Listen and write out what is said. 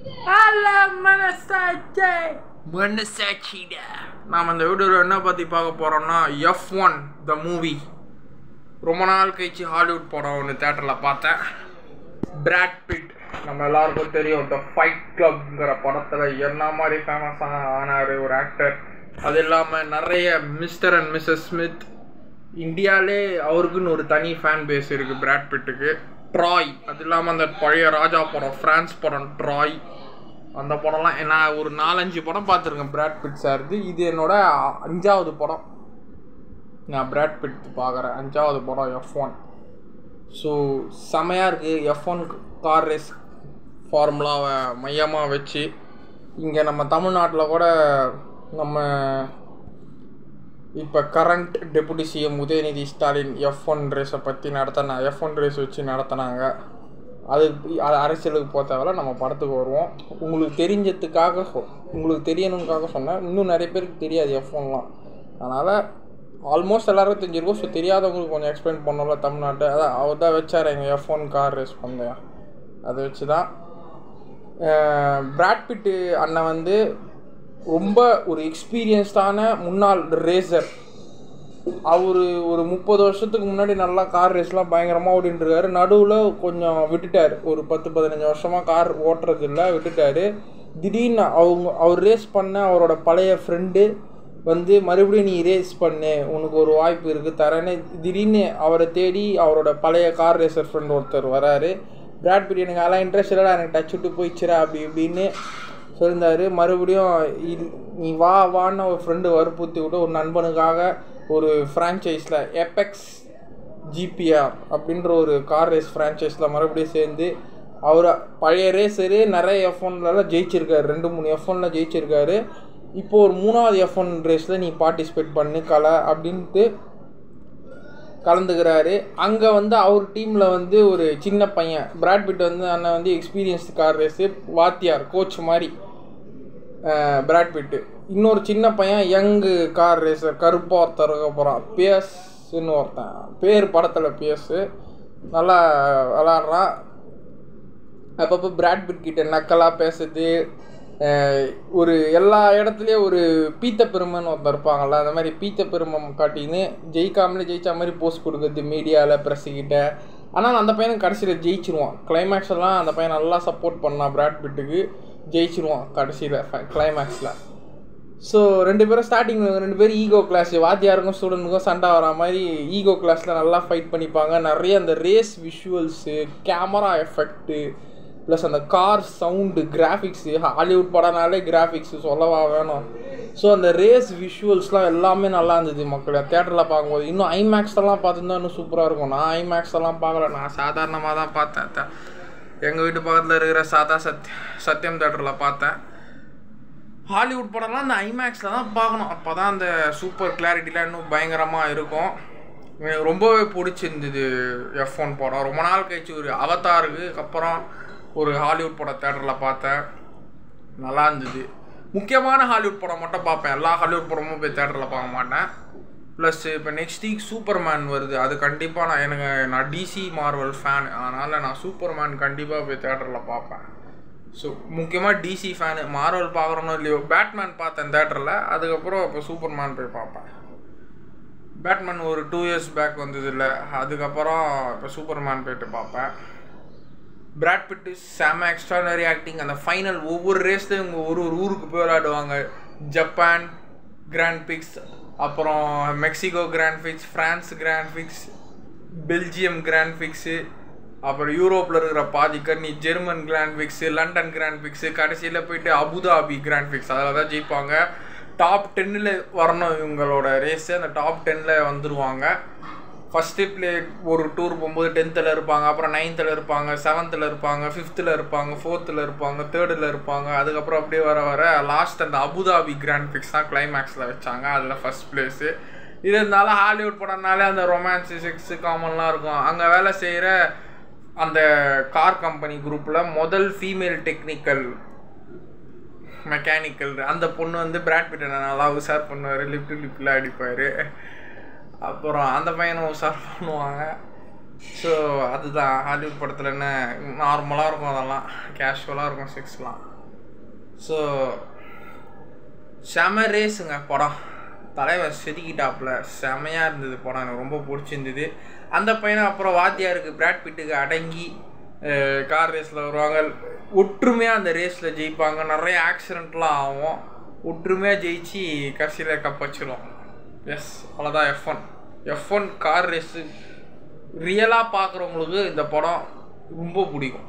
Alla மனசாட்சிடா. நாம் இந்த வீடியோவில் என்ன பற்றி பார்க்க போகிறோம்னா F1 த மூவி. ரொம்ப நாள் கழிச்சு ஹாலிவுட் படம் ஒன்று தேட்டரில் பார்த்தேன். பிராட் பிட் நம்ம எல்லாருக்கும் தெரியும், த ஃபைட் கிளப்ங்கிற படத்தில் என்ன மாதிரி ஃபேமஸாக ஆனார் ஒரு ஆக்டர். அது இல்லாமல் நிறைய மிஸ்டர் அண்ட் மிஸ்ஸஸ் ஸ்மித், இந்தியாவிலே அவருக்குன்னு ஒரு தனி ஃபேன் பேஸ் இருக்குது பிராட் பிட்டுக்கு. ட்ராய், அது இல்லாமல் அந்த பழைய ராஜா படம், ஃப்ரான்ஸ் படம் ட்ராய், அந்த படம்லாம் நான் ஒரு 4-5 படம் பார்த்துருக்கேன் பிராட் பிட் சார்து. இது என்னோட 5வது படம் நான் பிராட் பிட் பார்க்குறேன், 5வது படம் F1. ஸோ செமையாக இருக்குது. F1 கார் ரேஸ் ஃபார்முலாவை மையமாக வச்சு இங்கே நம்ம தமிழ்நாட்டில் கூட நம்ம இப்போ current deputy CM Udhayanidhi Stalin F1 ரேஸை பற்றி F1 ரேஸ் வச்சு நடத்தினாங்க. அது அரசியலுக்கு போக தேவையில்ல, நம்ம படத்துக்கு வருவோம். உங்களுக்கு தெரிஞ்சதுக்காக உங்களுக்கு தெரியணுக்காக சொன்னேன். இன்னும் நிறைய பேருக்கு தெரியாது F1லாம், அதனால் ஆல்மோஸ்ட் எல்லாருக்கும் தெரிஞ்சிருக்கும். ஸோ தெரியாதவங்களுக்கு கொஞ்சம் எக்ஸ்பிளைன் பண்ணோம்ல தமிழ்நாட்டை. அதான் அவர் தான் வச்சார் எங்கள் F1 கார் ரேஸ் பந்தயம். அதை வச்சு தான் பிராட் பிட்டு அண்ணன் வந்து ரொம்ப ஒரு எக்ஸ்பீரியன்ஸ்டான முன்னாள் ரேசர். அவர் ஒரு 30 வருஷத்துக்கு முன்னாடி நல்லா கார் ரேஸ்லாம் பயங்கரமாக ஓடிட்டுருக்காரு. நடுவில் கொஞ்சம் விட்டுட்டார், ஒரு 10-15 வருஷமாக கார் ஓட்டுறது இல்லை, விட்டுட்டார். திடீர்னு அவர் ரேஸ் பண்ண அவரோட பழைய ஃப்ரெண்டு வந்து மறுபடியும் நீ ரேஸ் பண்ணு, உனக்கு ஒரு வாய்ப்பு இருக்குது தரேன்னு திடீர்னு அவரை தேடி அவரோட பழைய கார் ரேசர் ஃப்ரெண்ட் ஒருத்தர் வராரு. பிராட் பிட் எனக்கு அதெல்லாம் இன்ட்ரெஸ்ட் இல்லைடா, எனக்கு டச் விட்டு போயிடுச்சுரா அப்படி இப்படின்னு சொல்லியிருந்தார். மறுபடியும் நீ வான்னு ஒரு ஃப்ரெண்டு வற்புறுத்தி விட்டு ஒரு நண்பனுக்காக ஒரு ஃப்ரான்ச்சைஸில் எபெக்ஸ் ஜிபிஆர் அப்படின்ற ஒரு கார் ரேஸ் ஃப்ரான்ச்சைஸில் மறுபடியும் சேர்ந்து அவர் பழைய ரேஸரு நிறைய F1லலாம் ஜெயிச்சிருக்காரு, 2-3 F1ல் ஜெயிச்சிருக்காரு. இப்போது ஒரு 3வது F1 ரேஸில் நீ பார்ட்டிசிபேட் பண்ணு அப்படின்ட்டு கலந்துக்கிறாரு. அங்கே வந்து அவர் டீமில் வந்து ஒரு சின்ன பையன், பிராட் பிட் வந்து அண்ணன் வந்து எக்ஸ்பீரியன்ஸ்டு கார் ரேஸு வாத்தியார் கோச் மாதிரி பிராட் பிட்டு. இன்னொரு சின்ன பையன் யங்கு கார் ரேஸர் கருப்பாக ஒருத்தர் இருக்க போகிறான், பிஎஸ்ன்னு ஒருத்தன், பேர் படத்தில் பிஎஸ்ஸு, நல்லா விளாட்றான். அப்பப்போ பிராட் பிட் கிட்ட நக்கலாக பேசுறது, ஒரு எல்லா இடத்துலையும் ஒரு பீத்த பெருமைன்னு ஒருத்தர் இருப்பாங்கள்ல, அந்த மாதிரி பீத்த பெருமை காட்டின்னு ஜெயிக்காமலே ஜெயிச்சா மாதிரி போஸ்ட் கொடுக்குறது மீடியாவில் ப்ரெஸ்ஸுக்கிட்ட. ஆனால் அந்த பையனுக்கு கடைசியில் ஜெயிச்சிருவான். கிளைமேக்ஸ் எல்லாம் அந்த பையன் நல்லா சப்போர்ட் பண்ணான் பிராட் பிட்டுக்கு, ஜெயிச்சிருவான் கடைசியில் கிளைமேக்ஸில். ஸோ 2 பேரும் ஸ்டார்டிங்கில் 2 பேரும் ஈகோ கிளாஸ், வாத்தியாருக்கும் ஸ்டூடெண்ட்டுக்கும் சண்டை வர மாதிரி ஈகோ கிளாஸில் நல்லா ஃபைட் பண்ணிப்பாங்க. நிறைய அந்த race visuals, camera effect, plus அந்த கார் சவுண்டு, கிராஃபிக்ஸு, ஹாலிவுட் படம்னாலே கிராஃபிக்ஸு சொல்லவா வேணும். ஸோ அந்த ரேஸ் விஷுவல்ஸ்லாம் எல்லாமே நல்லா இருந்தது மக்கள் தேட்டரில் பார்க்கும்போது. இன்னும் ஐமேக்ஸ்லாம் பார்த்துருந்தா இன்னும் சூப்பராக இருக்கும். நான் ஐமேக்ஸ்லாம் பார்க்கல, நான் சாதாரணமாக தான் பார்த்தேன். எங்கள் வீட்டு பக்கத்தில் இருக்கிற சத்யம் தேட்டரில் பார்த்தேன். ஹாலிவுட் படம்லாம் அந்த ஐமேக்ஸில் தான் பார்க்கணும், அப்போ தான் அந்த சூப்பர் கிளாரிட்டிலாம் இன்னும் பயங்கரமாக இருக்கும். எனக்கு ரொம்பவே பிடிச்சிருந்தது F1 படம். ரொம்ப நாள் கழிச்சு ஒரு அவதாருக்கு அப்புறம் ஒரு ஹாலிவுட் படம் தேட்டரில் பார்த்தேன், நல்லா இருந்தது. முக்கியமான ஹாலிவுட் படம் மட்டும் பார்ப்பேன், எல்லா ஹாலிவுட் படமும் போய் தேட்டரில் பார்க்க மாட்டேன். ப்ளஸ் இப்போ நெக்ஸ்ட் வீக் சூப்பர்மேன் வருது, அது கண்டிப்பாக நான் டிசி மார்வல் ஃபேன், அதனால் நான் சூப்பர்மேன் கண்டிப்பாக போய் தேட்டரில் பார்ப்பேன். ஸோ முக்கியமாக டிசி ஃபேனு, மார்வல் பார்க்குறோன்னு இல்லையோ. பேட்மேன் பார்த்தேன் தேட்டரில், அதுக்கப்புறம் இப்போ சூப்பர்மேன் போய் பார்ப்பேன். பேட்மேன் ஒரு 2 இயர்ஸ் பேக் வந்தது இல்லை, அதுக்கப்புறம் இப்போ சூப்பர்மேன் போய்ட்டு பார்ப்பேன். பிராட் பிட்டு செம எக்ஸ்ட்ரானரி ஆக்டிங். அந்த ஃபைனல் ஒவ்வொரு ரேஸ்லையும் இவங்க ஒரு ஊருக்கு போய் விளையாடுவாங்க. ஜப்பான் கிராண்ட் பிக்ஸ், அப்புறம் Mexico grand prix, France grand prix, Belgium grand prix, அப்புறம் யூரோப்பில் இருக்கிற பாதி கண்ணி German grand prix, London grand prix, கடைசியில் போயிட்டு அபுதாபி கிராண்ட் பிக்ஸ், அதில் தான் ஜெயிப்பாங்க. டாப் 10ல் வரணும் இவங்களோட ரேஸு, அந்த டாப் 10ல் வந்துடுவாங்க. ஃபஸ்ட்டு ஒரு டூர் போகும்போது 10th இருப்பாங்க, அப்புறம் 9th இருப்பாங்க, 7th இருப்பாங்க, 5th இருப்பாங்க, 4th இருப்பாங்க, 3rd இருப்பாங்க. அதுக்கப்புறம் அப்படியே வர லாஸ்ட் அந்த அபுதாபி கிராண்ட் பிக்ஸ் தான் கிளைமேக்ஸில் வச்சாங்க, அதில் ஃபஸ்ட் பிளேஸு. இது இருந்தாலும் ஹாலிவுட் படம்னாலே அந்த ரொமான்ஸு, செக்ஸு, காமன்லாம் இருக்கும். அங்கே வேலை செய்கிற அந்த கார் கம்பெனி குரூப்பில் முதல் ஃபீமேல் டெக்னிக்கல் மெக்கானிக்கல் அந்த பொண்ணு வந்து பிராட் பிட்டை நல்லா உஷார் பண்ணுவார், லிப்டில் அடிப்பார். அப்புறம் அந்த பையனை உஷார் பண்ணுவாங்க. ஸோ அதுதான் ஹாலிவுட் படத்தில் என்ன நார்மலாக இருக்கும், அதெல்லாம் கேஷுவலாக இருக்கும் செக்ஸ்லாம். ஸோ செம ரேஸுங்க படம். தலைவர் செதுக்கிட்டாப்புல செமையாக இருந்தது படம், எனக்கு ரொம்ப பிடிச்சிருந்தது. அந்த பையனை அப்புறம் வாத்தியாருக்கு பிராட் பிட்டுக்கு அடங்கி கார் ரேஸில் வருவாங்க, ஒற்றுமையாக அந்த ரேஸில் ஜெயிப்பாங்க. நிறைய ஆக்சிடெண்ட்லாம் ஆகும், ஒற்றுமையாக ஜெயிச்சு கடைசியில் கப்பச்சிடும். எஸ், அவ்வளோதான். F1 கார் ரேஸு ரியலாக பார்க்குறவங்களுக்கு இந்த படம் ரொம்ப பிடிக்கும்.